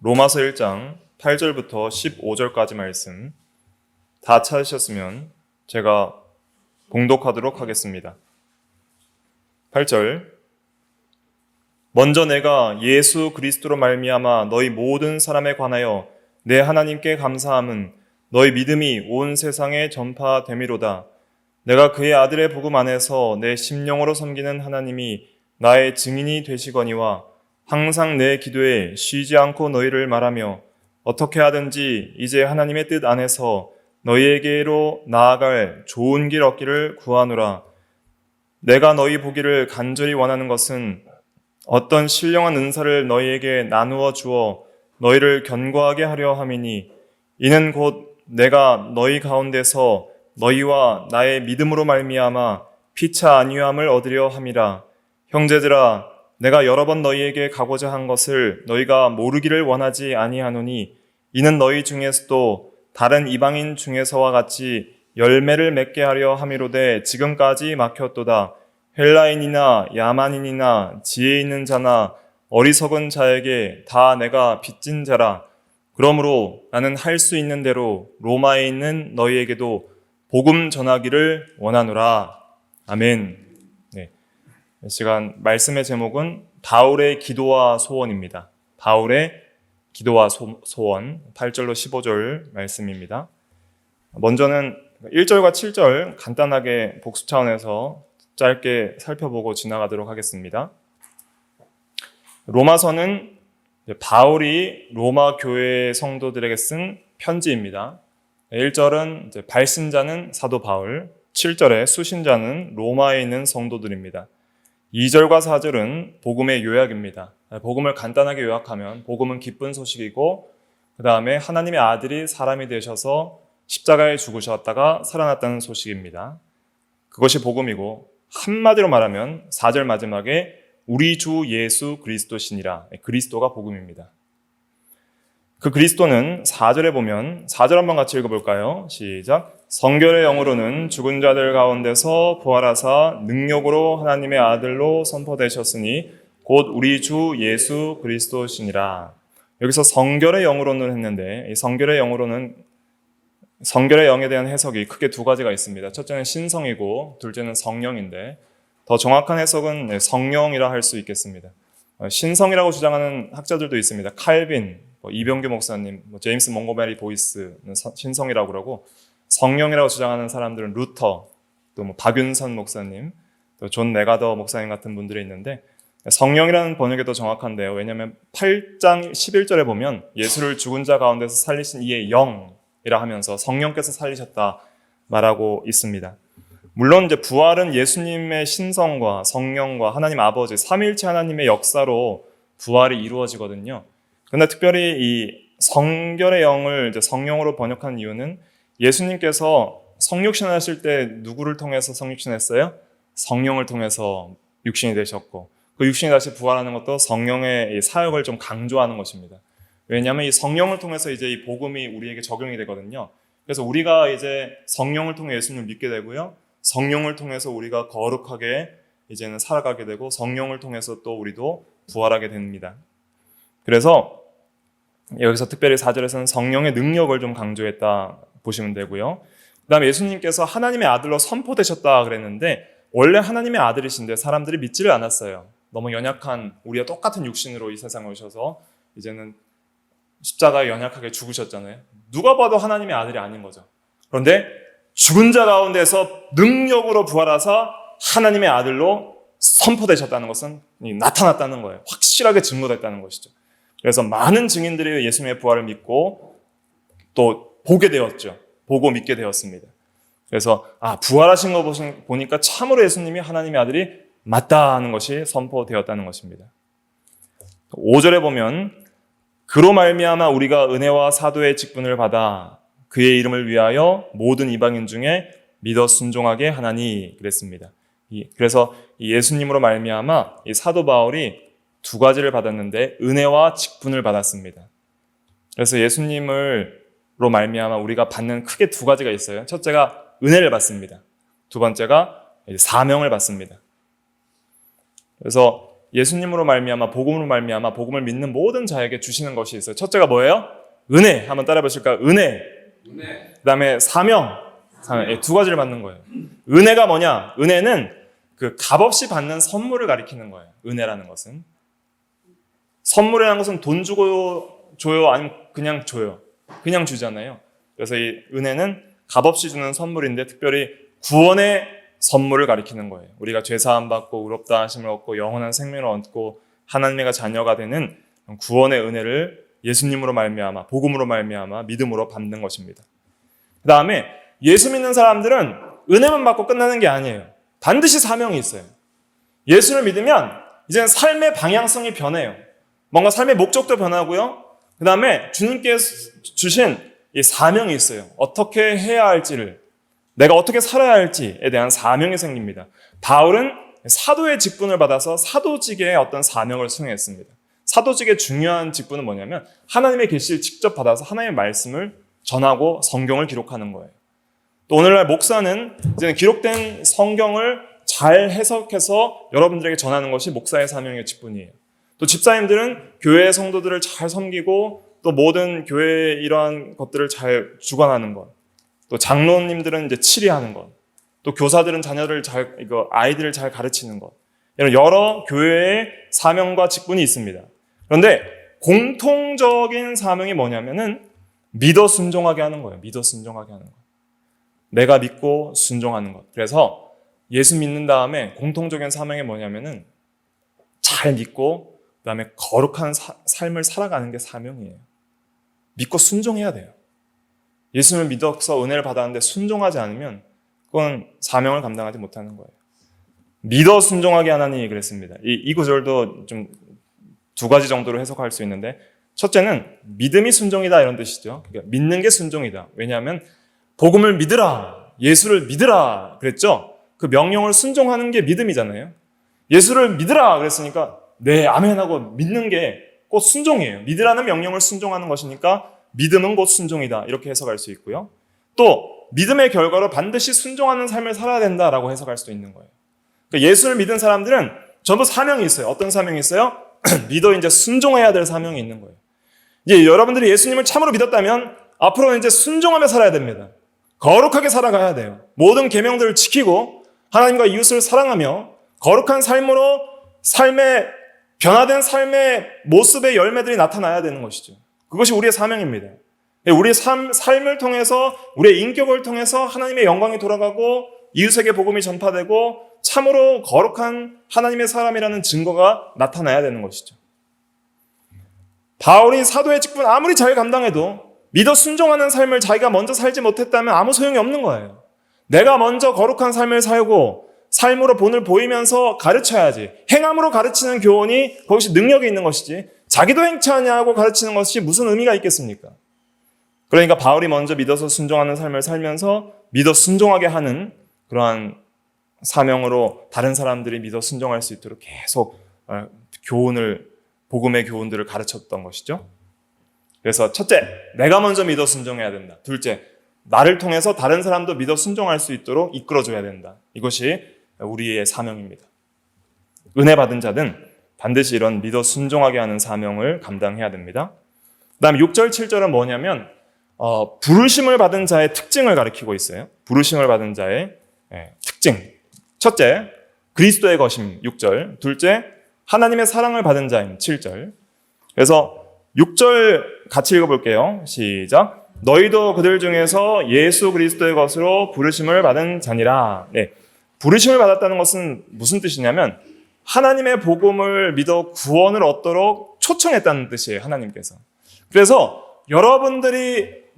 로마서 1장 8절부터 15절까지 말씀 다 찾으셨으면 제가 봉독하도록 하겠습니다. 8절. 먼저 내가 예수 그리스도로 말미암아 너희 모든 사람에 관하여 내 하나님께 감사함은 너희 믿음이 온 세상에 전파됨이로다. 내가 그의 아들의 복음 안에서 내 심령으로 섬기는 하나님이 나의 증인이 되시거니와 항상 내 기도에 쉬지 않고 너희를 말하며 어떻게 하든지 이제 하나님의 뜻 안에서 너희에게로 나아갈 좋은 길 얻기를 구하노라. 내가 너희 보기를 간절히 원하는 것은 어떤 신령한 은사를 너희에게 나누어 주어 너희를 견고하게 하려 함이니 이는 곧 내가 너희 가운데서 너희와 나의 믿음으로 말미암아 피차 안위함을 얻으려 함이라. 형제들아, 내가 여러 번 너희에게 가고자 한 것을 너희가 모르기를 원하지 아니하노니 이는 너희 중에서도 다른 이방인 중에서와 같이 열매를 맺게 하려 함이로되 지금까지 막혔도다. 헬라인이나 야만인이나 지혜 있는 자나 어리석은 자에게 다 내가 빚진 자라. 그러므로 나는 할 수 있는 대로 로마에 있는 너희에게도 복음 전하기를 원하노라. 아멘. 네. 이 시간 말씀의 제목은 바울의 기도와 소원입니다. 바울의 기도와 소원 8절로 15절 말씀입니다. 먼저는 1절과 7절 간단하게 복습 차원에서 짧게 살펴보고 지나가도록 하겠습니다. 로마서는 바울이 로마 교회 성도들에게 쓴 편지입니다. 1절은 발신자는 사도 바울, 7절에 수신자는 로마에 있는 성도들입니다. 2절과 4절은 복음의 요약입니다. 복음을 간단하게 요약하면 복음은 기쁜 소식이고 그 다음에 하나님의 아들이 사람이 되셔서 십자가에 죽으셨다가 살아났다는 소식입니다. 그것이 복음이고 한마디로 말하면 4절 마지막에 우리 주 예수 그리스도시니라. 그리스도가 복음입니다. 그 그리스도는 4절에 보면 4절 한번 같이 읽어볼까요? 시작. 성결의 영으로는 죽은 자들 가운데서 부활하사 능력으로 하나님의 아들로 선포되셨으니 곧 우리 주 예수 그리스도시니라. 여기서 성결의 영으로는 했는데 이 성결의 영에 대한 해석이 크게 두 가지가 있습니다. 첫째는 신성이고 둘째는 성령인데 더 정확한 해석은 성령이라 할 수 있겠습니다. 신성이라고 주장하는 학자들도 있습니다. 칼빈, 이병규 목사님, 제임스 몽고메리 보이스는 신성이라고 그러고 성령이라고 주장하는 사람들은 루터, 또 박윤선 목사님, 또 존 메가더 목사님 같은 분들이 있는데 성령이라는 번역이 더 정확한데요. 왜냐하면 8장 11절에 보면 예수를 죽은 자 가운데서 살리신 이의 영이라 하면서 성령께서 살리셨다 말하고 있습니다. 물론 이제 부활은 예수님의 신성과 성령과 하나님 아버지 삼위일체 하나님의 역사로 부활이 이루어지거든요. 그런데 특별히 이 성결의 영을 이제 성령으로 번역한 이유는 예수님께서 성육신 하실 때 누구를 통해서 성육신 했어요? 성령을 통해서 육신이 되셨고 그 육신이 다시 부활하는 것도 성령의 사역을 좀 강조하는 것입니다. 왜냐하면 이 성령을 통해서 이제 이 복음이 우리에게 적용이 되거든요. 그래서 우리가 이제 성령을 통해 예수님을 믿게 되고요. 성령을 통해서 우리가 거룩하게 이제는 살아가게 되고 성령을 통해서 또 우리도 부활하게 됩니다. 그래서 여기서 특별히 4절에서는 성령의 능력을 좀 강조했다 보시면 되고요. 그 다음에 예수님께서 하나님의 아들로 선포되셨다 그랬는데 원래 하나님의 아들이신데 사람들이 믿지를 않았어요. 너무 연약한 우리와 똑같은 육신으로 이 세상에 오셔서 이제는 십자가에 연약하게 죽으셨잖아요. 누가 봐도 하나님의 아들이 아닌 거죠. 그런데 죽은 자 가운데서 능력으로 부활하사 하나님의 아들로 선포되셨다는 것은 나타났다는 거예요. 확실하게 증거됐다는 것이죠. 그래서 많은 증인들이 예수님의 부활을 믿고 또 보게 되었죠. 보고 믿게 되었습니다. 그래서 부활하신 거 보니까 참으로 예수님이 하나님의 아들이 맞다 하는 것이 선포되었다는 것입니다. 5절에 보면 그로 말미암아 우리가 은혜와 사도의 직분을 받아 그의 이름을 위하여 모든 이방인 중에 믿어 순종하게 하나니 그랬습니다. 그래서 예수님으로 말미암아 이 사도 바울이 두 가지를 받았는데 은혜와 직분을 받았습니다. 그래서 예수님으로 말미암아 우리가 받는 크게 두 가지가 있어요. 첫째가 은혜를 받습니다. 두 번째가 사명을 받습니다. 그래서 예수님으로 말미암아 복음으로 말미암아 복음을 믿는 모든 자에게 주시는 것이 있어요. 첫째가 뭐예요? 은혜. 한번 따라해 보실까요? 은혜. 그다음에 사명. 두 가지를 받는 거예요. 은혜가 뭐냐? 은혜는 그 값없이 받는 선물을 가리키는 거예요. 은혜라는 것은. 선물이라는 것은 돈 주고 줘요? 아니면 그냥 줘요? 그냥 주잖아요. 그래서 이 은혜는 값없이 주는 선물인데 특별히 구원의 선물을 가리키는 거예요. 우리가 죄사함 받고 의롭다 하심을 얻고 영원한 생명을 얻고 하나님의 자녀가 되는 구원의 은혜를 예수님으로 말미암아 복음으로 말미암아 믿음으로 받는 것입니다. 그 다음에 예수 믿는 사람들은 은혜만 받고 끝나는 게 아니에요. 반드시 사명이 있어요. 예수를 믿으면 이제는 삶의 방향성이 변해요. 뭔가 삶의 목적도 변하고요. 그 다음에 주님께 주신 이 사명이 있어요. 어떻게 해야 할지를, 내가 어떻게 살아야 할지에 대한 사명이 생깁니다. 바울은 사도의 직분을 받아서 사도직의 어떤 사명을 수행했습니다. 사도직의 중요한 직분은 뭐냐면 하나님의 계시를 직접 받아서 하나님의 말씀을 전하고 성경을 기록하는 거예요. 또 오늘날 목사는 이제 기록된 성경을 잘 해석해서 여러분들에게 전하는 것이 목사의 사명의 직분이에요. 또 집사님들은 교회 성도들을 잘 섬기고 또 모든 교회의 이러한 것들을 잘 주관하는 것. 또 장로님들은 이제 치리하는 것. 또 교사들은 아이들을 잘 가르치는 것. 이런 여러 교회의 사명과 직분이 있습니다. 그런데 공통적인 사명이 뭐냐면은 믿어 순종하게 하는 거예요. 믿어 순종하게 하는 것. 내가 믿고 순종하는 것. 그래서 예수 믿는 다음에 공통적인 사명이 뭐냐면은 잘 믿고 그다음에 거룩한 삶을 살아가는 게 사명이에요. 믿고 순종해야 돼요. 예수를 믿어서 은혜를 받았는데 순종하지 않으면 그건 사명을 감당하지 못하는 거예요. 믿어 순종하게 하나님이 그랬습니다. 이 구절도 좀 두 가지 정도로 해석할 수 있는데 첫째는 믿음이 순종이다 이런 뜻이죠. 그러니까 믿는 게 순종이다. 왜냐하면 복음을 믿으라, 예수를 믿으라 그랬죠. 그 명령을 순종하는 게 믿음이잖아요. 예수를 믿으라 그랬으니까 네, 아멘 하고 믿는 게 곧 순종이에요. 믿으라는 명령을 순종하는 것이니까 믿음은 곧 순종이다. 이렇게 해석할 수 있고요. 또 믿음의 결과로 반드시 순종하는 삶을 살아야 된다라고 해석할 수도 있는 거예요. 그러니까 예수를 믿은 사람들은 전부 사명이 있어요. 어떤 사명이 있어요? 믿어 이제 순종해야 될 사명이 있는 거예요. 이제 여러분들이 예수님을 참으로 믿었다면 앞으로 이제 순종하며 살아야 됩니다. 거룩하게 살아가야 돼요. 모든 계명들을 지키고 하나님과 이웃을 사랑하며 거룩한 삶으로 변화된 삶의 모습의 열매들이 나타나야 되는 것이죠. 그것이 우리의 사명입니다. 우리의 삶을 통해서 우리의 인격을 통해서 하나님의 영광이 돌아가고 이웃에게 복음이 전파되고 참으로 거룩한 하나님의 사람이라는 증거가 나타나야 되는 것이죠. 바울이 사도의 직분 아무리 잘 감당해도 믿어 순종하는 삶을 자기가 먼저 살지 못했다면 아무 소용이 없는 거예요. 내가 먼저 거룩한 삶을 살고 삶으로 본을 보이면서 가르쳐야지. 행함으로 가르치는 교훈이 그것이 능력이 있는 것이지 자기도 행치 아니하고 가르치는 것이 무슨 의미가 있겠습니까? 그러니까 바울이 먼저 믿어서 순종하는 삶을 살면서 믿어 순종하게 하는 그러한 사명으로 다른 사람들이 믿어 순종할 수 있도록 계속 복음의 교훈들을 가르쳤던 것이죠. 그래서 첫째, 내가 먼저 믿어 순종해야 된다. 둘째, 나를 통해서 다른 사람도 믿어 순종할 수 있도록 이끌어줘야 된다. 이것이 우리의 사명입니다. 은혜 받은 자는 반드시 이런 믿어 순종하게 하는 사명을 감당해야 됩니다. 그 다음 6절, 7절은 뭐냐면 부르심을 받은 자의 특징을 가리키고 있어요. 부르심을 받은 자의 특징. 첫째, 그리스도의 것임 6절. 둘째, 하나님의 사랑을 받은 자임 7절. 그래서 6절 같이 읽어볼게요. 시작. 너희도 그들 중에서 예수 그리스도의 것으로 부르심을 받은 자니라. 네. 부르심을 받았다는 것은 무슨 뜻이냐면 하나님의 복음을 믿어 구원을 얻도록 초청했다는 뜻이에요. 하나님께서. 그래서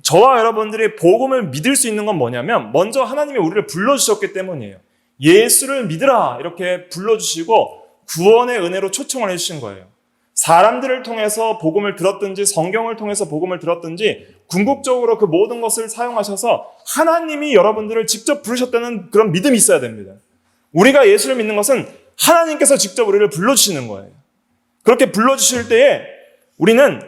저와 여러분들이 복음을 믿을 수 있는 건 뭐냐면 먼저 하나님이 우리를 불러주셨기 때문이에요. 예수를 믿으라 이렇게 불러주시고 구원의 은혜로 초청을 해주신 거예요. 사람들을 통해서 복음을 들었든지 성경을 통해서 복음을 들었든지 궁극적으로 그 모든 것을 사용하셔서 하나님이 여러분들을 직접 부르셨다는 그런 믿음이 있어야 됩니다. 우리가 예수를 믿는 것은 하나님께서 직접 우리를 불러주시는 거예요. 그렇게 불러주실 때에 우리는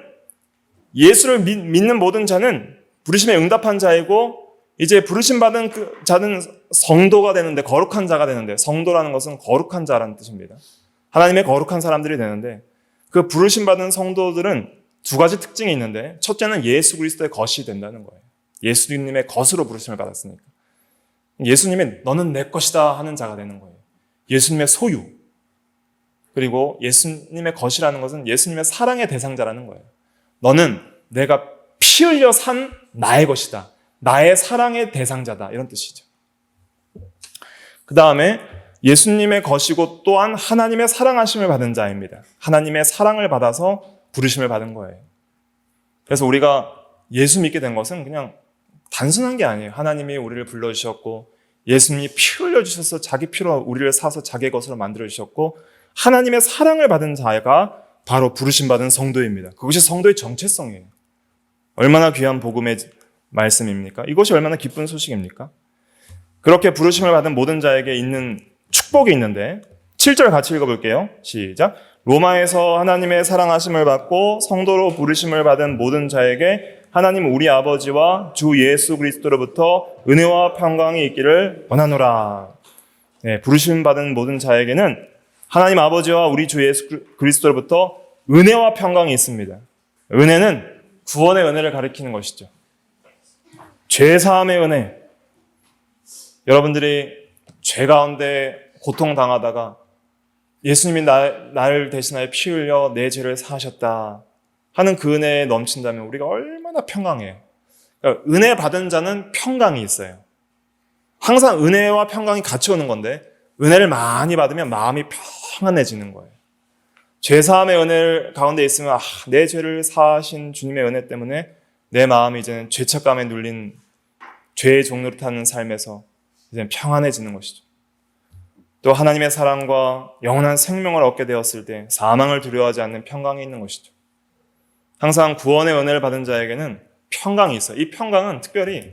예수를 믿는 모든 자는 부르심에 응답한 자이고 이제 부르심받은 그 자는 성도가 되는데 거룩한 자가 되는데 성도라는 것은 거룩한 자라는 뜻입니다. 하나님의 거룩한 사람들이 되는데, 그 부르심 받은 성도들은 두 가지 특징이 있는데, 첫째는 예수 그리스도의 것이 된다는 거예요. 예수님의 것으로 부르심을 받았으니까. 예수님이 너는 내 것이다 하는 자가 되는 거예요. 예수님의 소유. 그리고 예수님의 것이라는 것은 예수님의 사랑의 대상자라는 거예요. 너는 내가 피 흘려 산 나의 것이다. 나의 사랑의 대상자다. 이런 뜻이죠. 그 다음에 예수님의 것이고 또한 하나님의 사랑하심을 받은 자입니다. 하나님의 사랑을 받아서 부르심을 받은 거예요. 그래서 우리가 예수 믿게 된 것은 그냥 단순한 게 아니에요. 하나님이 우리를 불러주셨고, 예수님이 피 흘려주셔서 자기 피로 우리를 사서 자기의 것으로 만들어주셨고, 하나님의 사랑을 받은 자가 바로 부르심 받은 성도입니다. 그것이 성도의 정체성이에요. 얼마나 귀한 복음의 말씀입니까? 이것이 얼마나 기쁜 소식입니까? 그렇게 부르심을 받은 모든 자에게 있는 축복이 있는데 7절 같이 읽어볼게요. 시작. 로마에서 하나님의 사랑하심을 받고 성도로 부르심을 받은 모든 자에게 하나님 우리 아버지와 주 예수 그리스도로부터 은혜와 평강이 있기를 원하노라. 네, 부르심 받은 모든 자에게는 하나님 아버지와 우리 주 예수 그리스도로부터 은혜와 평강이 있습니다. 은혜는 구원의 은혜를 가리키는 것이죠. 죄사함의 은혜. 여러분들이 죄 가운데 고통당하다가 예수님이 나를 대신하여 피 흘려 내 죄를 사하셨다 하는 그 은혜에 넘친다면 우리가 얼마나 평강해요. 그러니까 은혜 받은 자는 평강이 있어요. 항상 은혜와 평강이 같이 오는 건데 은혜를 많이 받으면 마음이 평안해지는 거예요. 죄사함의 은혜 가운데 있으면 내 죄를 사하신 주님의 은혜 때문에 내 마음이 이제는 죄책감에 눌린 죄의 종로를 타는 삶에서 이제 평안해지는 것이죠. 또 하나님의 사랑과 영원한 생명을 얻게 되었을 때 사망을 두려워하지 않는 평강이 있는 것이죠. 항상 구원의 은혜를 받은 자에게는 평강이 있어요. 이 평강은 특별히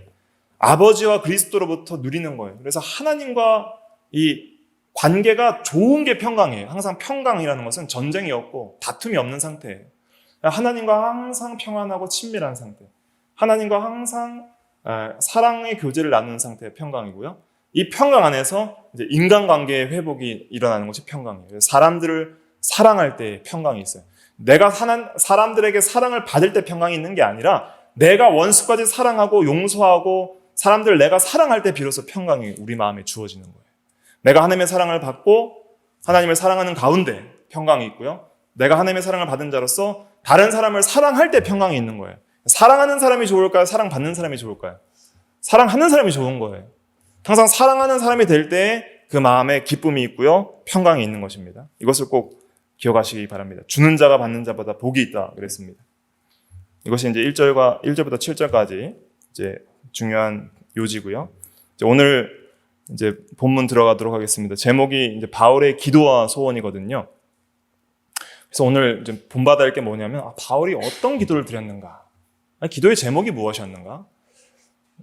아버지와 그리스도로부터 누리는 거예요. 그래서 하나님과 이 관계가 좋은 게 평강이에요. 항상 평강이라는 것은 전쟁이 없고 다툼이 없는 상태예요. 하나님과 항상 평안하고 친밀한 상태. 하나님과 항상 사랑의 교제를 나누는 상태의 평강이고요. 이 평강 안에서 이제 인간관계의 회복이 일어나는 것이 평강이에요. 사람들을 사랑할 때 평강이 있어요. 내가 사람들에게 사랑을 받을 때 평강이 있는 게 아니라 내가 원수까지 사랑하고 용서하고 사람들을 내가 사랑할 때 비로소 평강이 우리 마음에 주어지는 거예요. 내가 하나님의 사랑을 받고 하나님을 사랑하는 가운데 평강이 있고요. 내가 하나님의 사랑을 받은 자로서 다른 사람을 사랑할 때 평강이 있는 거예요. 사랑하는 사람이 좋을까요? 사랑받는 사람이 좋을까요? 사랑하는 사람이 좋은 거예요. 항상 사랑하는 사람이 될 때 그 마음에 기쁨이 있고요. 평강이 있는 것입니다. 이것을 꼭 기억하시기 바랍니다. 주는 자가 받는 자보다 복이 있다 그랬습니다. 이것이 이제 1절부터 7절까지 이제 중요한 요지고요. 이제 오늘 이제 본문 들어가도록 하겠습니다. 제목이 이제 바울의 기도와 소원이거든요. 그래서 오늘 이제 본받아야 할 게 뭐냐면 바울이 어떤 기도를 드렸는가? 기도의 제목이 무엇이었는가?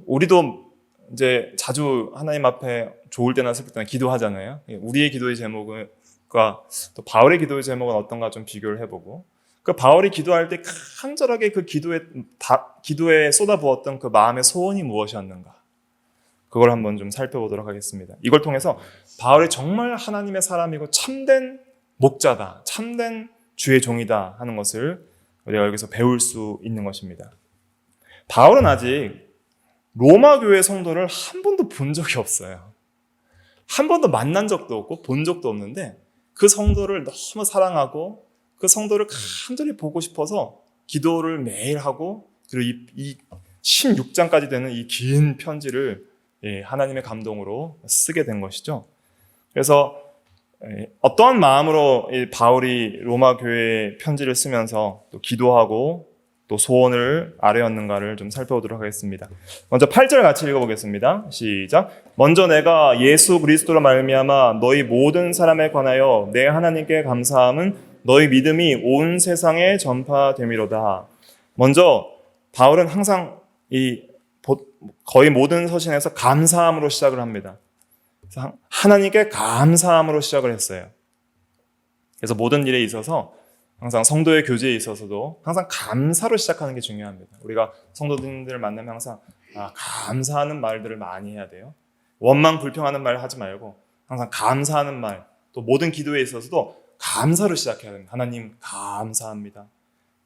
우리도 이제 자주 하나님 앞에 좋을 때나 슬플 때나 기도하잖아요. 우리의 기도의 제목과 또 바울의 기도의 제목은 어떤가 좀 비교를 해보고, 그 바울이 기도할 때 간절하게 그 기도에 쏟아부었던 그 마음의 소원이 무엇이었는가? 그걸 한번 좀 살펴보도록 하겠습니다. 이걸 통해서 바울이 정말 하나님의 사람이고 참된 목자다, 참된 주의 종이다 하는 것을 우리가 여기서 배울 수 있는 것입니다. 바울은 아직 로마 교회 성도를 한 번도 본 적이 없어요. 한 번도 만난 적도 없고 본 적도 없는데 그 성도를 너무 사랑하고 그 성도를 간절히 보고 싶어서 기도를 매일 하고, 그리고 이 16장까지 되는 이 긴 편지를 하나님의 감동으로 쓰게 된 것이죠. 그래서 어떠한 마음으로 바울이 로마 교회에 편지를 쓰면서 또 기도하고 또 소원을 아뢰었는가를 좀 살펴보도록 하겠습니다. 먼저 8절 같이 읽어보겠습니다. 시작. 먼저 내가 예수 그리스도로 말미암아 너희 모든 사람에 관하여 내 하나님께 감사함은 너희 믿음이 온 세상에 전파됨이로다. 먼저 바울은 항상 거의 모든 서신에서 감사함으로 시작을 합니다. 그래서 하나님께 감사함으로 시작을 했어요. 그래서 모든 일에 있어서 항상 성도의 교제에 있어서도 항상 감사로 시작하는 게 중요합니다. 우리가 성도님들을 만나면 항상 감사하는 말들을 많이 해야 돼요. 원망 불평하는 말 하지 말고 항상 감사하는 말, 또 모든 기도에 있어서도 감사로 시작해야 됩니다. 하나님 감사합니다.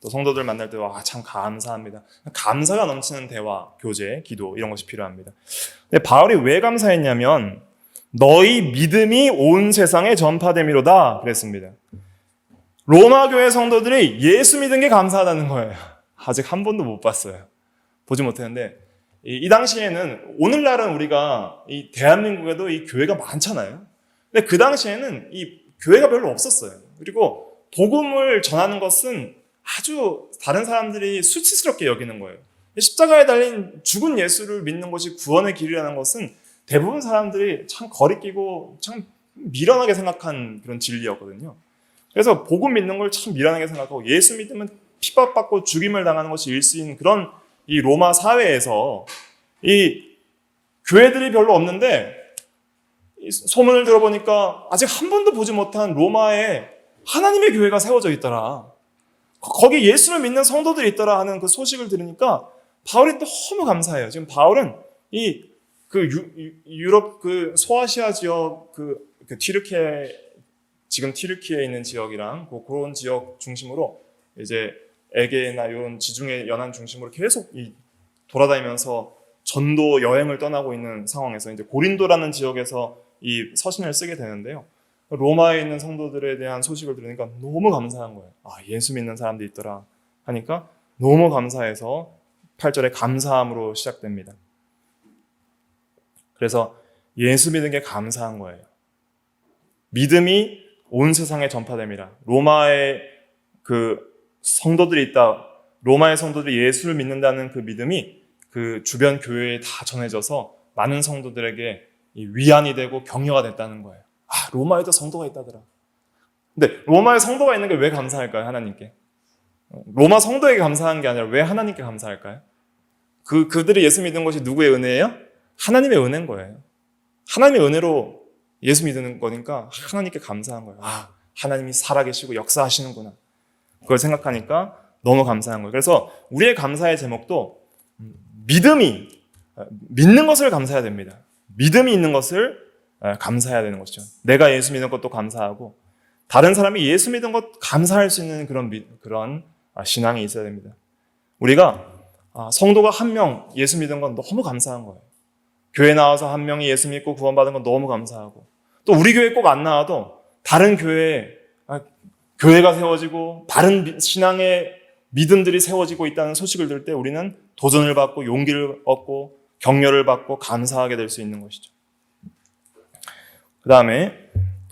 또 성도들 만날 때 참 감사합니다. 감사가 넘치는 대화, 교제, 기도 이런 것이 필요합니다. 근데 바울이 왜 감사했냐면 너희 믿음이 온 세상에 전파됨이로다 그랬습니다. 로마 교회 성도들이 예수 믿은 게 감사하다는 거예요. 아직 한 번도 못 봤어요. 보지 못했는데 이 당시에는 오늘날은 우리가 이 대한민국에도 이 교회가 많잖아요. 근데 그 당시에는 이 교회가 별로 없었어요. 그리고 복음을 전하는 것은 아주 다른 사람들이 수치스럽게 여기는 거예요. 십자가에 달린 죽은 예수를 믿는 것이 구원의 길이라는 것은 대부분 사람들이 참 거리끼고 참 미련하게 생각한 그런 진리였거든요. 그래서 복음 믿는 걸 참 미련하게 생각하고 예수 믿으면 핍박받고 죽임을 당하는 것이 일시인 그런 이 로마 사회에서 이 교회들이 별로 없는데 소문을 들어보니까 아직 한 번도 보지 못한 로마에 하나님의 교회가 세워져 있더라. 거기 예수를 믿는 성도들이 있더라 하는 그 소식을 들으니까 바울이 너무 감사해요. 지금 바울은 유럽 그 소아시아 지역 그 지금 튀르키에 있는 지역이랑 그런 지역 중심으로 이제 에게나 이런 지중해 연안 중심으로 계속 돌아다니면서 전도 여행을 떠나고 있는 상황에서 이제 고린도라는 지역에서 이 서신을 쓰게 되는데요. 로마에 있는 성도들에 대한 소식을 들으니까 너무 감사한 거예요. 예수 믿는 사람들이 있더라 하니까 너무 감사해서 8절에 감사함으로 시작됩니다. 그래서 예수 믿는 게 감사한 거예요. 믿음이 온 세상에 전파됨이라. 로마에 그 성도들이 있다. 로마의 성도들이 예수를 믿는다는 그 믿음이 그 주변 교회에 다 전해져서 많은 성도들에게 위안이 되고 격려가 됐다는 거예요. 로마에도 성도가 있다더라. 근데 로마에 성도가 있는 게 왜 감사할까요? 하나님께. 로마 성도에게 감사한 게 아니라 왜 하나님께 감사할까요? 그들이 예수 믿는 것이 누구의 은혜예요? 하나님의 은혜인 거예요. 하나님의 은혜로 예수 믿는 거니까 하나님께 감사한 거예요. 하나님이 살아계시고 역사하시는구나. 그걸 생각하니까 너무 감사한 거예요. 그래서 우리의 감사의 제목도 믿는 것을 감사해야 됩니다. 믿음이 있는 것을 감사해야 되는 것이죠. 내가 예수 믿는 것도 감사하고 다른 사람이 예수 믿는 것 감사할 수 있는 그런 신앙이 있어야 됩니다. 우리가 성도가 한 명 예수 믿은 건 너무 감사한 거예요. 교회 나와서 한 명이 예수 믿고 구원받은 건 너무 감사하고 또 우리 교회 꼭 안 나와도 다른 교회가 세워지고 다른 신앙의 믿음들이 세워지고 있다는 소식을 들을 때 우리는 도전을 받고 용기를 얻고 격려를 받고 감사하게 될 수 있는 것이죠. 그 다음에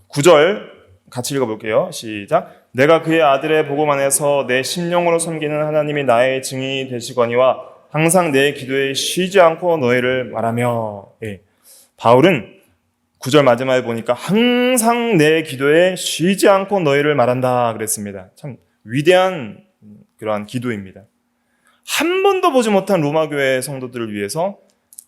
9절 같이 읽어볼게요. 시작. 내가 그의 아들의 복음 안에서 내 심령으로 섬기는 하나님이 나의 증인이 되시거니와 항상 내 기도에 쉬지 않고 너희를 말하며. 바울은 9절 마지막에 보니까 항상 내 기도에 쉬지 않고 너희를 말한다 그랬습니다. 참 위대한 그러한 기도입니다. 한 번도 보지 못한 로마 교회 성도들을 위해서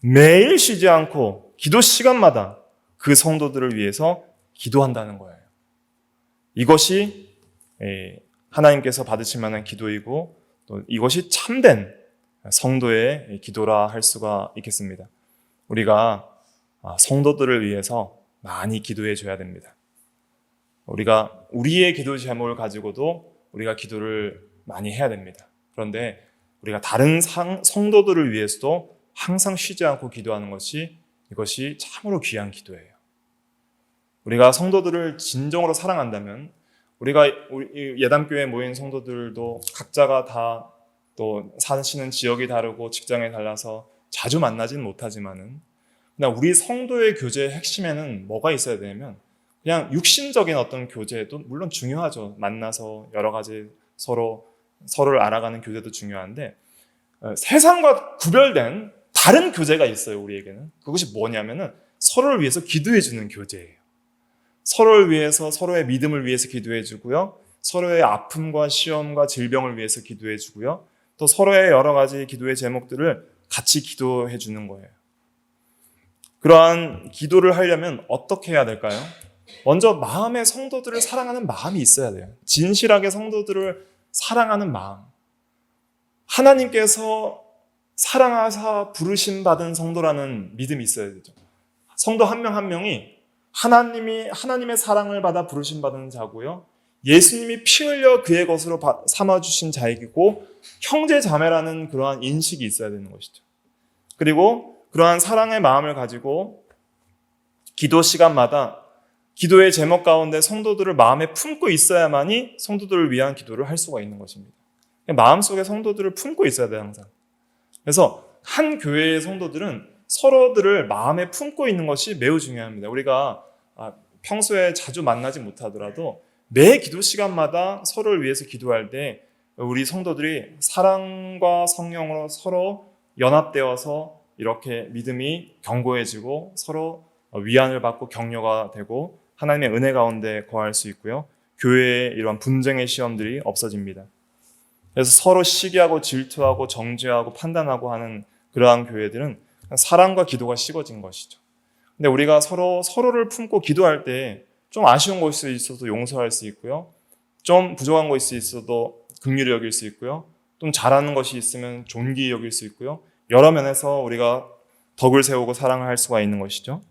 매일 쉬지 않고 기도 시간마다 그 성도들을 위해서 기도한다는 거예요. 이것이 하나님께서 받으실 만한 기도이고 또 이것이 참된 성도의 기도라 할 수가 있겠습니다. 우리가 성도들을 위해서 많이 기도해 줘야 됩니다. 우리가 우리의 기도 제목을 가지고도 우리가 기도를 많이 해야 됩니다. 그런데 우리가 다른 성도들을 위해서도 항상 쉬지 않고 기도하는 이것이 참으로 귀한 기도예요. 우리가 성도들을 진정으로 사랑한다면 우리 예담교회에 모인 성도들도 각자가 다 또 사시는 지역이 다르고 직장에 달라서 자주 만나지는 못하지만은 그냥 우리 성도의 교제의 핵심에는 뭐가 있어야 되냐면 그냥 육신적인 어떤 교제도 물론 중요하죠. 만나서 여러 가지 서로를 알아가는 교제도 중요한데 세상과 구별된 다른 교제가 있어요. 우리에게는. 그것이 뭐냐면은 서로를 위해서 기도해 주는 교제예요. 서로를 위해서 서로의 믿음을 위해서 기도해 주고요. 서로의 아픔과 시험과 질병을 위해서 기도해 주고요. 또 서로의 여러 가지 기도의 제목들을 같이 기도해 주는 거예요. 그러한 기도를 하려면 어떻게 해야 될까요? 먼저 마음에 성도들을 사랑하는 마음이 있어야 돼요. 진실하게 성도들을 사랑하는 마음. 하나님께서 사랑하사 부르심 받은 성도라는 믿음이 있어야 되죠. 성도 한 명 한 명이 하나님의 사랑을 받아 부르심 받은 자고요. 예수님이 피 흘려 그의 것으로 삼아주신 자이고 형제 자매라는 그러한 인식이 있어야 되는 것이죠. 그리고 그러한 사랑의 마음을 가지고 기도 시간마다 기도의 제목 가운데 성도들을 마음에 품고 있어야만이 성도들을 위한 기도를 할 수가 있는 것입니다. 마음속에 성도들을 품고 있어야 돼요, 항상. 그래서 한 교회의 성도들은 서로들을 마음에 품고 있는 것이 매우 중요합니다. 우리가 평소에 자주 만나지 못하더라도 매 기도 시간마다 서로를 위해서 기도할 때 우리 성도들이 사랑과 성령으로 서로 연합되어서 이렇게 믿음이 견고해지고 서로 위안을 받고 격려가 되고 하나님의 은혜 가운데 거할 수 있고요. 교회의 이런 분쟁의 시험들이 없어집니다. 그래서 서로 시기하고 질투하고 정죄하고 판단하고 하는 그러한 교회들은 사랑과 기도가 식어진 것이죠. 근데 우리가 서로를 품고 기도할 때 좀 아쉬운 것이 있어도 용서할 수 있고요. 좀 부족한 것이 있어도 긍휼히 여길 수 있고요. 좀 잘하는 것이 있으면 존귀히 여길 수 있고요. 여러 면에서 우리가 덕을 세우고 사랑을 할 수가 있는 것이죠.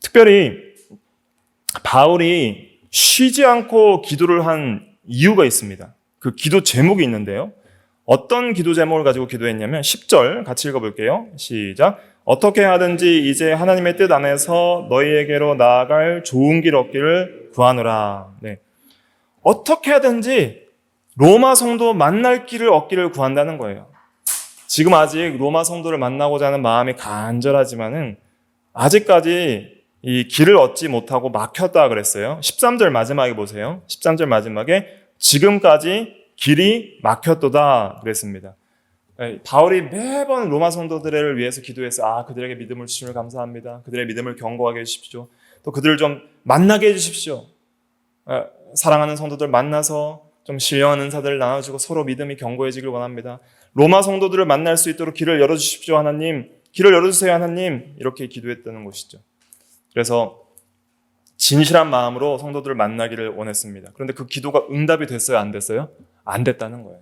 특별히 바울이 쉬지 않고 기도를 한 이유가 있습니다. 그 기도 제목이 있는데요. 어떤 기도 제목을 가지고 기도했냐면 10절 같이 읽어볼게요. 시작. 어떻게 하든지 이제 하나님의 뜻 안에서 너희에게로 나아갈 좋은 길 얻기를 구하노라. 네. 어떻게 하든지 로마 성도 만날 길을 얻기를 구한다는 거예요. 지금 아직 로마 성도를 만나고자 하는 마음이 간절하지만은 아직까지 이 길을 얻지 못하고 막혔다 그랬어요. 13절 마지막에 보세요. 13절 마지막에 지금까지 길이 막혔도다 그랬습니다. 바울이 매번 로마 성도들을 위해서 기도해서 그들에게 믿음을 주심을 감사합니다. 그들의 믿음을 견고하게 해주십시오. 또 그들을 좀 만나게 해주십시오. 사랑하는 성도들 만나서 좀 신령한 은사들을 나눠주고 서로 믿음이 견고해지길 원합니다. 로마 성도들을 만날 수 있도록 길을 열어주십시오 하나님. 길을 열어주세요 하나님. 이렇게 기도했다는 것이죠. 그래서 진실한 마음으로 성도들을 만나기를 원했습니다. 그런데 그 기도가 응답이 됐어요? 안 됐어요? 안 됐다는 거예요.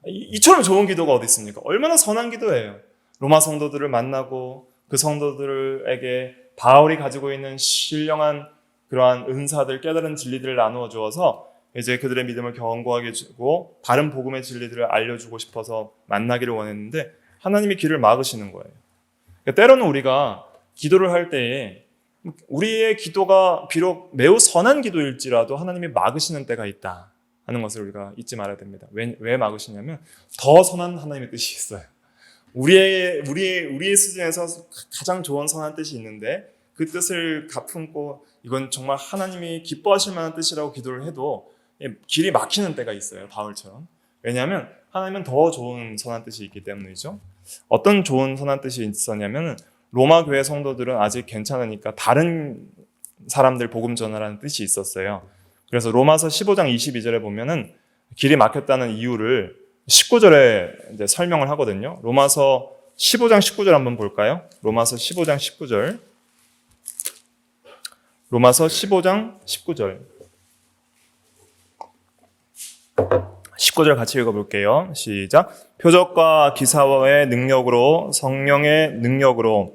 이처럼 좋은 기도가 어디 있습니까? 얼마나 선한 기도예요. 로마 성도들을 만나고 그 성도들에게 바울이 가지고 있는 신령한 그러한 은사들, 깨달은 진리들을 나누어 주어서 이제 그들의 믿음을 견고하게 해주고 바른 복음의 진리들을 알려주고 싶어서 만나기를 원했는데 하나님이 길을 막으시는 거예요. 그러니까 때로는 우리가 기도를 할 때에 우리의 기도가 비록 매우 선한 기도일지라도 하나님이 막으시는 때가 있다 하는 것을 우리가 잊지 말아야 됩니다. 왜 막으시냐면 더 선한 하나님의 뜻이 있어요. 우리의 수준에서 가장 좋은 선한 뜻이 있는데 그 뜻을 가품고 이건 정말 하나님이 기뻐하실 만한 뜻이라고 기도를 해도 길이 막히는 때가 있어요. 바울처럼. 왜냐하면 하나님은 더 좋은 선한 뜻이 있기 때문이죠. 어떤 좋은 선한 뜻이 있었냐면 로마 교회 성도들은 아직 괜찮으니까 다른 사람들 복음 전하라는 뜻이 있었어요. 그래서 로마서 15장 22절에 보면은 길이 막혔다는 이유를 19절에 이제 설명을 하거든요. 로마서 15장 19절 한번 볼까요? 로마서 15장 19절. 로마서 15장 19절. 19절 같이 읽어볼게요. 시작. 표적과 기사와의 능력으로 성령의 능력으로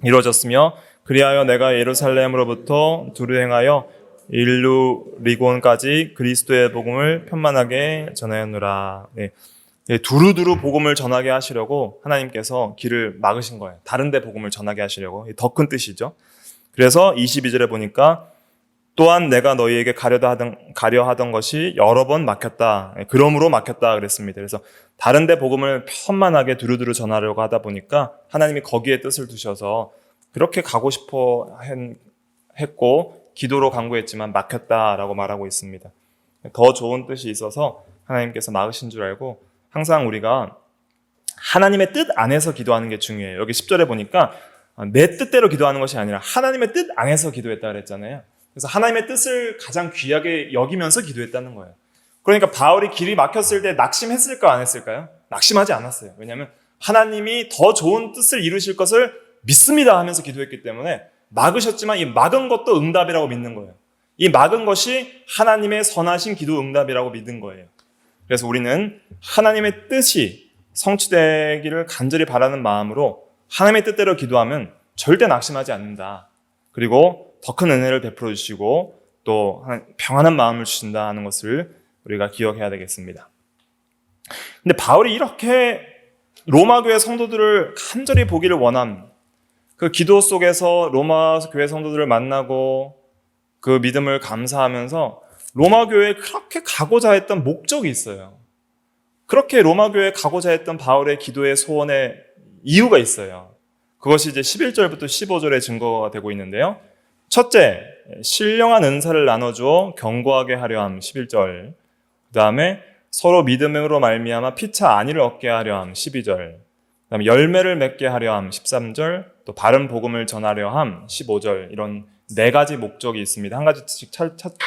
이루어졌으며 그리하여 내가 예루살렘으로부터 두루 행하여 일루리곤까지 그리스도의 복음을 편만하게 전하였노라. 네. 두루두루 복음을 전하게 하시려고 하나님께서 길을 막으신 거예요. 다른 데 복음을 전하게 하시려고. 더 큰 뜻이죠. 그래서 22절에 보니까 또한 내가 너희에게 가려 하던 것이 여러 번 막혔다. 그러므로 막혔다 그랬습니다. 그래서 다른 데 복음을 편만하게 두루두루 전하려고 하다 보니까 하나님이 거기에 뜻을 두셔서 그렇게 가고 싶어 했고 기도로 간구했지만 막혔다라고 말하고 있습니다. 더 좋은 뜻이 있어서 하나님께서 막으신 줄 알고 항상 우리가 하나님의 뜻 안에서 기도하는 게 중요해요. 여기 10절에 보니까 내 뜻대로 기도하는 것이 아니라 하나님의 뜻 안에서 기도했다 그랬잖아요. 그래서 하나님의 뜻을 가장 귀하게 여기면서 기도했다는 거예요. 그러니까 바울이 길이 막혔을 때 낙심했을까 안 했을까요? 낙심하지 않았어요. 왜냐하면 하나님이 더 좋은 뜻을 이루실 것을 믿습니다 하면서 기도했기 때문에 막으셨지만 이 막은 것도 응답이라고 믿는 거예요. 이 막은 것이 하나님의 선하신 기도 응답이라고 믿은 거예요. 그래서 우리는 하나님의 뜻이 성취되기를 간절히 바라는 마음으로 하나님의 뜻대로 기도하면 절대 낙심하지 않는다. 그리고 더 큰 은혜를 베풀어 주시고 또 평안한 마음을 주신다 하는 것을 우리가 기억해야 되겠습니다. 근데 바울이 이렇게 로마 교회 성도들을 간절히 보기를 원함, 그 기도 속에서 로마 교회 성도들을 만나고 그 믿음을 감사하면서 로마 교회에 그렇게 가고자 했던 목적이 있어요. 그렇게 로마 교회에 가고자 했던 바울의 기도의 소원의 이유가 있어요. 그것이 이제 11절부터 15절의 증거가 되고 있는데요. 첫째, 신령한 은사를 나눠주어 견고하게 하려 함, 11절. 그 다음에 서로 믿음으로 말미암아 피차 안위를 얻게 하려 함, 12절. 그 다음에 열매를 맺게 하려 함, 13절. 또 바른 복음을 전하려 함, 15절. 이런 네 가지 목적이 있습니다. 한 가지씩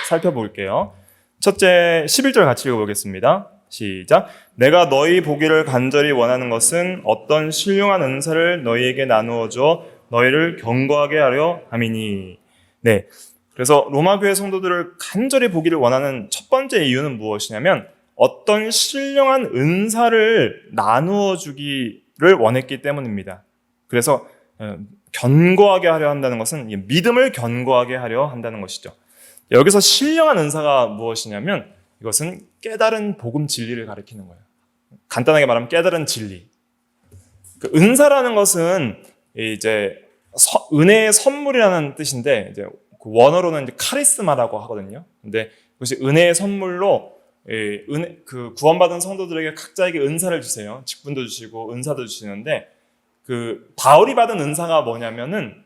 살펴볼게요. 첫째, 11절 같이 읽어보겠습니다. 시작. 내가 너희 보기를 간절히 원하는 것은 어떤 신령한 은사를 너희에게 나누어 줘 너희를 견고하게 하려 함이니. 네. 그래서 로마 교회 성도들을 간절히 보기를 원하는 첫 번째 이유는 무엇이냐면 어떤 신령한 은사를 나누어 주기를 원했기 때문입니다. 그래서 견고하게 하려 한다는 것은 믿음을 견고하게 하려 한다는 것이죠. 여기서 신령한 은사가 무엇이냐면 이것은 깨달은 복음 진리를 가리키는 거예요. 간단하게 말하면 깨달은 진리. 그 은사라는 것은 이제 은혜의 선물이라는 뜻인데 이제 그 원어로는 이제 카리스마라고 하거든요. 근데 그것이 은혜의 선물로 그 구원받은 성도들에게 각자에게 은사를 주세요. 직분도 주시고 은사도 주시는데 그 바울이 받은 은사가 뭐냐면은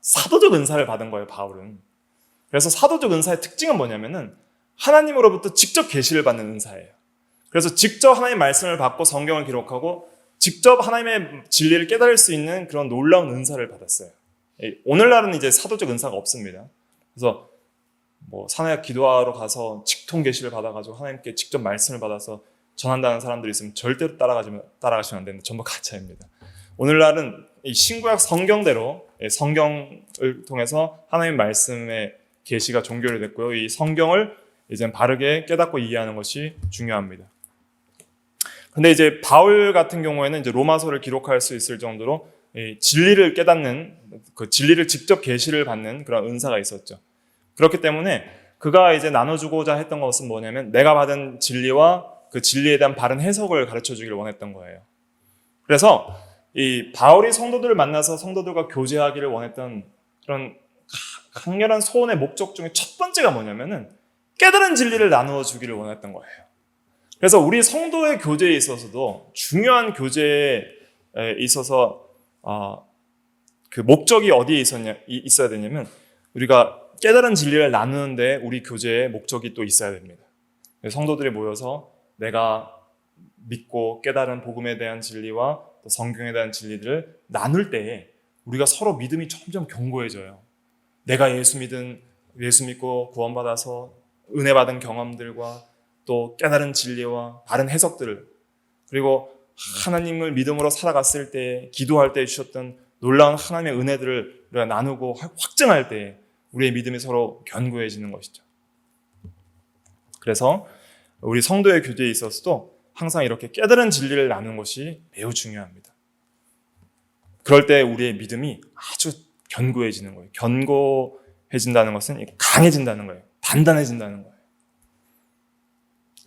사도적 은사를 받은 거예요. 바울은. 그래서 사도적 은사의 특징은 뭐냐면은 하나님으로부터 직접 계시를 받는 은사예요. 그래서 직접 하나님의 말씀을 받고 성경을 기록하고 직접 하나님의 진리를 깨달을 수 있는 그런 놀라운 은사를 받았어요. 오늘날은 이제 사도적 은사가 없습니다. 그래서 뭐 산에 기도하러 가서 직통 계시를 받아가지고 하나님께 직접 말씀을 받아서 전한다는 사람들이 있으면 절대로 따라가시면 안 되는데 전부 가짜입니다. 오늘날은 이 신구약 성경대로 성경을 통해서 하나님의 말씀의 계시가 종결이 됐고요. 이 성경을 이제 바르게 깨닫고 이해하는 것이 중요합니다. 근데 이제 바울 같은 경우에는 이제 로마서를 기록할 수 있을 정도로 진리를 깨닫는, 그 진리를 직접 계시를 받는 그런 은사가 있었죠. 그렇기 때문에 그가 이제 나눠주고자 했던 것은 뭐냐면 내가 받은 진리와 그 진리에 대한 바른 해석을 가르쳐 주기를 원했던 거예요. 그래서 이 바울이 성도들을 만나서 성도들과 교제하기를 원했던 그런 강렬한 소원의 목적 중에 첫 번째가 뭐냐면은 깨달은 진리를 나누어 주기를 원했던 거예요. 그래서 우리 성도의 교제에 있어서도 중요한 교제에 있어서 그 목적이 어디에 있어야 되냐면 우리가 깨달은 진리를 나누는데 우리 교제의 목적이 또 있어야 됩니다. 성도들이 모여서 내가 믿고 깨달은 복음에 대한 진리와 또 성경에 대한 진리들을 나눌 때에 우리가 서로 믿음이 점점 견고해져요. 내가 예수 믿고 구원받아서 은혜 받은 경험들과 또 깨달은 진리와 바른 해석들을 그리고 하나님을 믿음으로 살아갔을 때 기도할 때 주셨던 놀라운 하나님의 은혜들을 우리가 나누고 확증할 때 우리의 믿음이 서로 견고해지는 것이죠. 그래서 우리 성도의 교제에 있어서도 항상 이렇게 깨달은 진리를 나누는 것이 매우 중요합니다. 그럴 때 우리의 믿음이 아주 견고해지는 거예요. 견고해진다는 것은 강해진다는 거예요. 단단해진다는 거예요.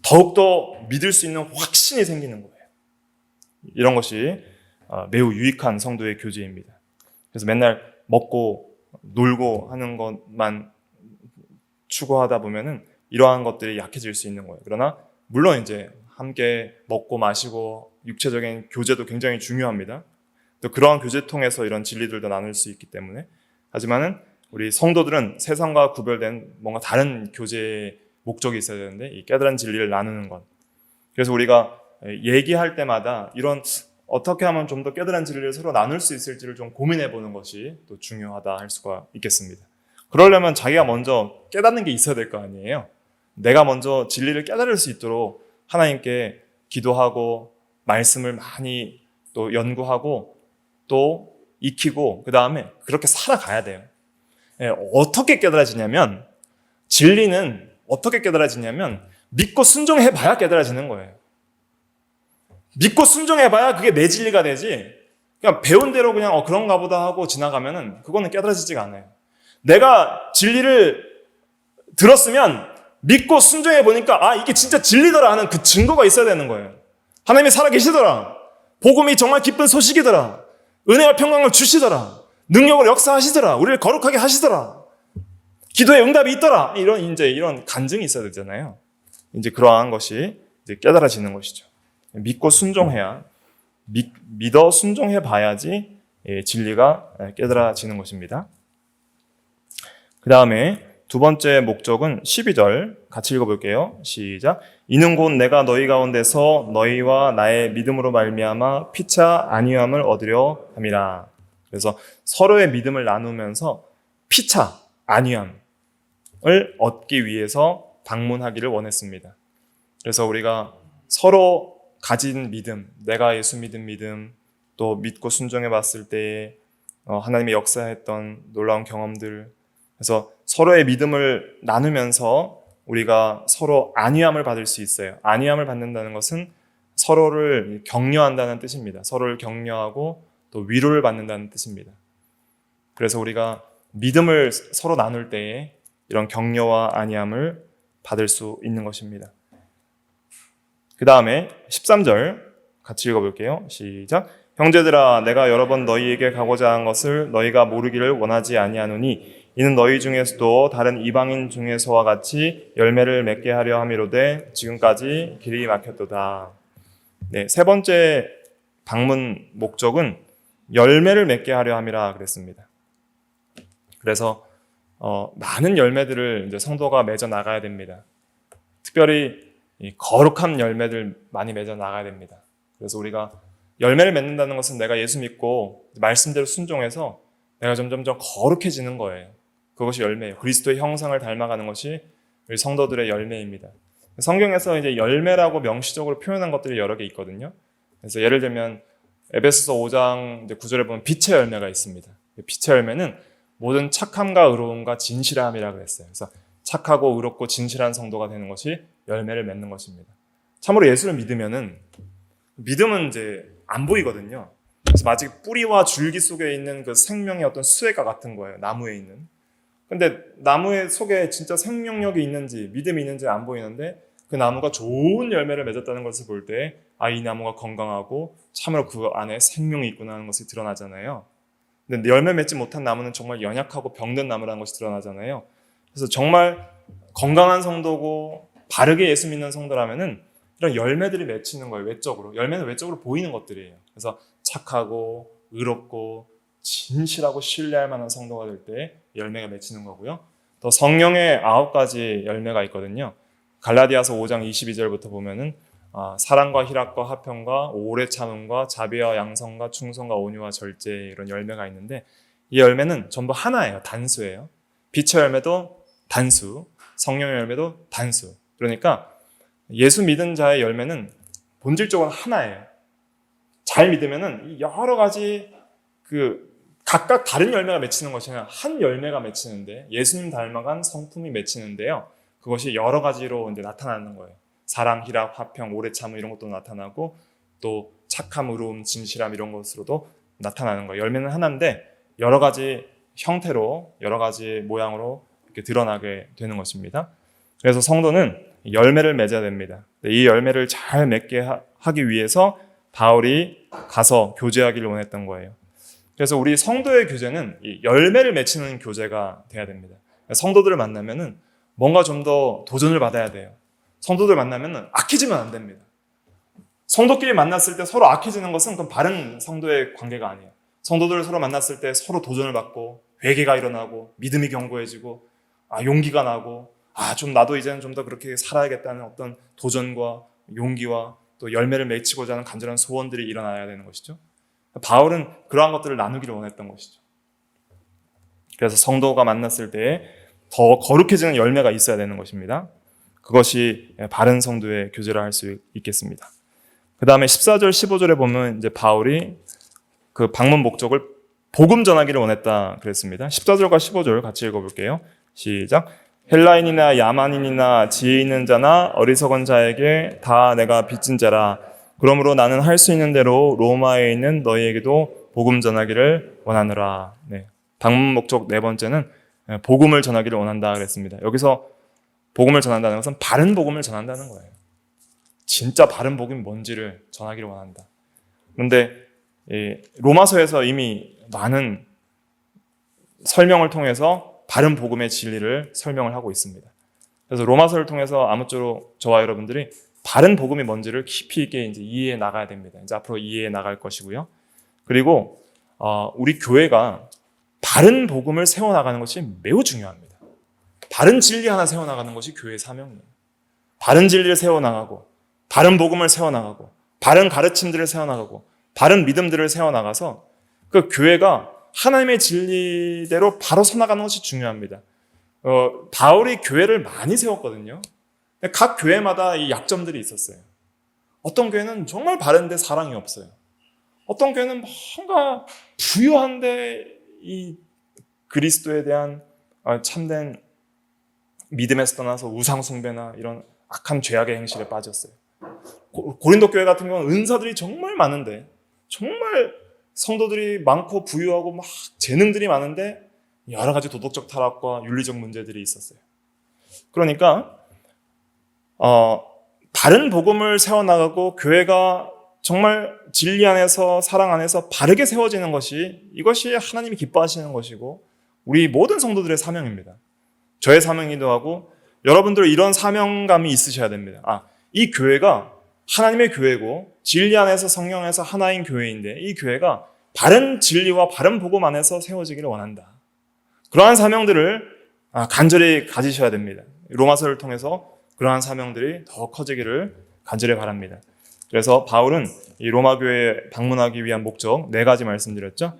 더욱더 믿을 수 있는 확신이 생기는 거예요. 이런 것이 매우 유익한 성도의 교제입니다. 그래서 맨날 먹고 놀고 하는 것만 추구하다 보면은 이러한 것들이 약해질 수 있는 거예요. 그러나 물론 이제 함께 먹고 마시고 육체적인 교제도 굉장히 중요합니다. 또 그러한 교제 통해서 이런 진리들도 나눌 수 있기 때문에 하지만은 우리 성도들은 세상과 구별된 뭔가 다른 교제의 목적이 있어야 되는데 이 깨달은 진리를 나누는 것. 그래서 우리가 얘기할 때마다 이런 어떻게 하면 좀 더 깨달은 진리를 서로 나눌 수 있을지를 좀 고민해 보는 것이 또 중요하다 할 수가 있겠습니다. 그러려면 자기가 먼저 깨닫는 게 있어야 될 거 아니에요. 내가 먼저 진리를 깨달을 수 있도록 하나님께 기도하고 말씀을 많이 또 연구하고 또 익히고 그 다음에 그렇게 살아가야 돼요. 어떻게 깨달아지냐면 진리는 어떻게 깨달아지냐면 믿고 순종해봐야 깨달아지는 거예요. 믿고 순종해봐야 그게 내 진리가 되지 그냥 배운 대로 그냥 그런가 보다 하고 지나가면은 그거는 깨달아지지가 않아요. 내가 진리를 들었으면 믿고 순종해 보니까 이게 진짜 진리더라 하는 그 증거가 있어야 되는 거예요. 하나님이 살아계시더라. 복음이 정말 기쁜 소식이더라. 은혜와 평강을 주시더라. 능력을 역사하시더라. 우리를 거룩하게 하시더라. 기도에 응답이 있더라. 이런 간증이 있어야 되잖아요. 이제 그러한 것이 이제 깨달아지는 것이죠. 믿고 순종해야, 믿어 순종해 봐야지 진리가 깨달아지는 것입니다. 그 다음에 두 번째 목적은 12절 같이 읽어볼게요. 시작. 이는 곧 내가 너희 가운데서 너희와 나의 믿음으로 말미암아 피차 안위함을 얻으려 함이라. 그래서 서로의 믿음을 나누면서 피차 안위함을 얻기 위해서 방문하기를 원했습니다. 그래서 우리가 서로 가진 믿음, 내가 예수 믿은 믿음, 또 믿고 순종해 봤을 때에 하나님의 역사했던 놀라운 경험들, 그래서 서로의 믿음을 나누면서 우리가 서로 안위함을 받을 수 있어요. 안위함을 받는다는 것은 서로를 격려한다는 뜻입니다. 서로를 격려하고 또 위로를 받는다는 뜻입니다. 그래서 우리가 믿음을 서로 나눌 때에 이런 격려와 안위함을 받을 수 있는 것입니다. 그 다음에 13절 같이 읽어볼게요. 시작. 형제들아, 내가 여러 번 너희에게 가고자 한 것을 너희가 모르기를 원하지 아니하노니 이는 너희 중에서도 다른 이방인 중에서와 같이 열매를 맺게 하려 함이로되 지금까지 길이 막혔도다. 네, 세 번째 방문 목적은 열매를 맺게 하려 함이라 그랬습니다. 그래서 많은 열매들을 이제 성도가 맺어 나가야 됩니다. 특별히 이 거룩한 열매들 많이 맺어 나가야 됩니다. 그래서 우리가 열매를 맺는다는 것은 내가 예수 믿고 말씀대로 순종해서 내가 점점 거룩해지는 거예요. 그것이 열매예요. 그리스도의 형상을 닮아가는 것이 우리 성도들의 열매입니다. 성경에서 이제 열매라고 명시적으로 표현한 것들이 여러 개 있거든요. 그래서 예를 들면 에베소서 5장 9절에 보면 빛의 열매가 있습니다. 빛의 열매는 모든 착함과 의로움과 진실함이라 그랬어요. 그래서 착하고 의롭고 진실한 성도가 되는 것이 열매를 맺는 것입니다. 참으로 예수를 믿으면은 믿음은 이제 안 보이거든요. 그래서 마치 뿌리와 줄기 속에 있는 그 생명의 어떤 수액과 같은 거예요. 나무에 있는. 근데 나무의 속에 진짜 생명력이 있는지 믿음이 있는지 안 보이는데 그 나무가 좋은 열매를 맺었다는 것을 볼 때 이 나무가 건강하고 참으로 그 안에 생명이 있구나 하는 것이 드러나잖아요. 근데 열매 맺지 못한 나무는 정말 연약하고 병든 나무라는 것이 드러나잖아요. 그래서 정말 건강한 성도고 바르게 예수 믿는 성도라면은 이런 열매들이 맺히는 거예요. 외적으로. 열매는 외적으로 보이는 것들이에요. 그래서 착하고 의롭고 진실하고 신뢰할 만한 성도가 될 때 열매가 맺히는 거고요. 또 성령의 9가지 열매가 있거든요. 갈라디아서 5장 22절부터 보면은 사랑과 희락과 화평과 오래 참음과 자비와 양성과 충성과 온유와 절제 이런 열매가 있는데 이 열매는 전부 하나예요. 단수예요. 빛의 열매도 단수, 성령의 열매도 단수. 그러니까 예수 믿은 자의 열매는 본질적으로 하나예요. 잘 믿으면은 여러 가지 각각 다른 열매가 맺히는 것이 아니라 한 열매가 맺히는데 예수님 닮아간 성품이 맺히는데요. 그것이 여러 가지로 이제 나타나는 거예요. 사랑, 희락, 화평, 오래 참음 이런 것도 나타나고 또 착함, 의로움, 진실함 이런 것으로도 나타나는 거예요. 열매는 하나인데 여러 가지 형태로 여러 가지 모양으로 이렇게 드러나게 되는 것입니다. 그래서 성도는 열매를 맺어야 됩니다. 이 열매를 잘 맺게 하기 위해서 바울이 가서 교제하기를 원했던 거예요. 그래서 우리 성도의 교제는 이 열매를 맺히는 교제가 돼야 됩니다. 성도들을 만나면은 뭔가 좀 더 도전을 받아야 돼요. 성도들 만나면은 악해지면 안 됩니다. 성도끼리 만났을 때 서로 악해지는 것은 그건 바른 성도의 관계가 아니에요. 성도들 서로 만났을 때 서로 도전을 받고 회개가 일어나고 믿음이 견고해지고 용기가 나고 좀 나도 이제는 좀 더 그렇게 살아야겠다는 어떤 도전과 용기와 또 열매를 맺히고자 하는 간절한 소원들이 일어나야 되는 것이죠. 바울은 그러한 것들을 나누기를 원했던 것이죠. 그래서 성도가 만났을 때 더 거룩해지는 열매가 있어야 되는 것입니다. 그것이 바른 성도의 교제라 할 수 있겠습니다. 그 다음에 14절, 15절에 보면 이제 바울이 그 방문 목적을 복음 전하기를 원했다 그랬습니다. 14절과 15절 같이 읽어볼게요. 시작. 헬라인이나 야만인이나 지혜 있는 자나 어리석은 자에게 다 내가 빚진 자라. 그러므로 나는 할 수 있는 대로 로마에 있는 너희에게도 복음 전하기를 원하노라. 네. 방문 목적 네 번째는 복음을 전하기를 원한다 그랬습니다. 여기서 복음을 전한다는 것은 바른 복음을 전한다는 거예요. 진짜 바른 복음이 뭔지를 전하기를 원한다. 그런데 로마서에서 이미 많은 설명을 통해서 바른 복음의 진리를 설명을 하고 있습니다. 그래서 로마서를 통해서 아무쪼록 저와 여러분들이 바른 복음이 뭔지를 깊이 있게 이제 이해해 나가야 됩니다. 이제 앞으로 이해해 나갈 것이고요. 그리고 우리 교회가 바른 복음을 세워나가는 것이 매우 중요합니다. 바른 진리 하나 세워나가는 것이 교회의 사명이에요. 바른 진리를 세워나가고 바른 복음을 세워나가고 바른 가르침들을 세워나가고 바른 믿음들을 세워나가서 그 교회가 하나님의 진리대로 바로 서나가는 것이 중요합니다. 바울이 교회를 많이 세웠거든요. 각 교회마다 이 약점들이 있었어요. 어떤 교회는 정말 바른데 사랑이 없어요. 어떤 교회는 뭔가 부유한데 이 그리스도에 대한 참된 믿음에서 떠나서 우상숭배나 이런 악한 죄악의 행실에 빠졌어요. 고린도 교회 같은 경우는 은사들이 정말 많은데 정말 성도들이 많고 부유하고 막 재능들이 많은데 여러 가지 도덕적 타락과 윤리적 문제들이 있었어요. 그러니까 바른 복음을 세워나가고 교회가 정말 진리 안에서 사랑 안에서 바르게 세워지는 것이 이것이 하나님이 기뻐하시는 것이고 우리 모든 성도들의 사명입니다. 저의 사명이기도 하고 여러분들 이런 사명감이 있으셔야 됩니다. 이 교회가 하나님의 교회고 진리 안에서 성령 안에서 하나인 교회인데 이 교회가 바른 진리와 바른 복음 안에서 세워지기를 원한다. 그러한 사명들을 간절히 가지셔야 됩니다. 로마서를 통해서 그러한 사명들이 더 커지기를 간절히 바랍니다. 그래서 바울은 이 로마 교회에 방문하기 위한 목적 4가지 말씀드렸죠.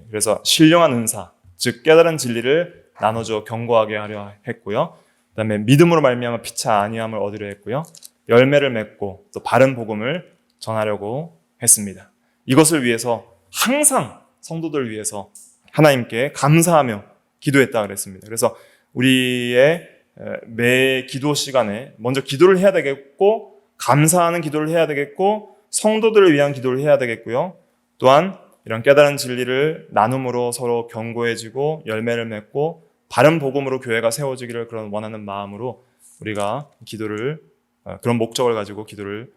그래서 신령한 은사, 즉 깨달은 진리를 나눠줘 경고하게 하려 했고요. 그다음에 믿음으로 말미암아 피차 아니함을 얻으려 했고요. 열매를 맺고 또 바른 복음을 전하려고 했습니다. 이것을 위해서 항상 성도들을 위해서 하나님께 감사하며 기도했다 그랬습니다. 그래서 우리의 매 기도 시간에 먼저 기도를 해야 되겠고 감사하는 기도를 해야 되겠고 성도들을 위한 기도를 해야 되겠고요. 또한 이런 깨달은 진리를 나눔으로 서로 견고해지고 열매를 맺고 바른 복음으로 교회가 세워지기를 그런 원하는 마음으로 우리가 기도를 그런 목적을 가지고 기도를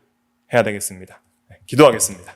해야 되겠습니다. 기도하겠습니다.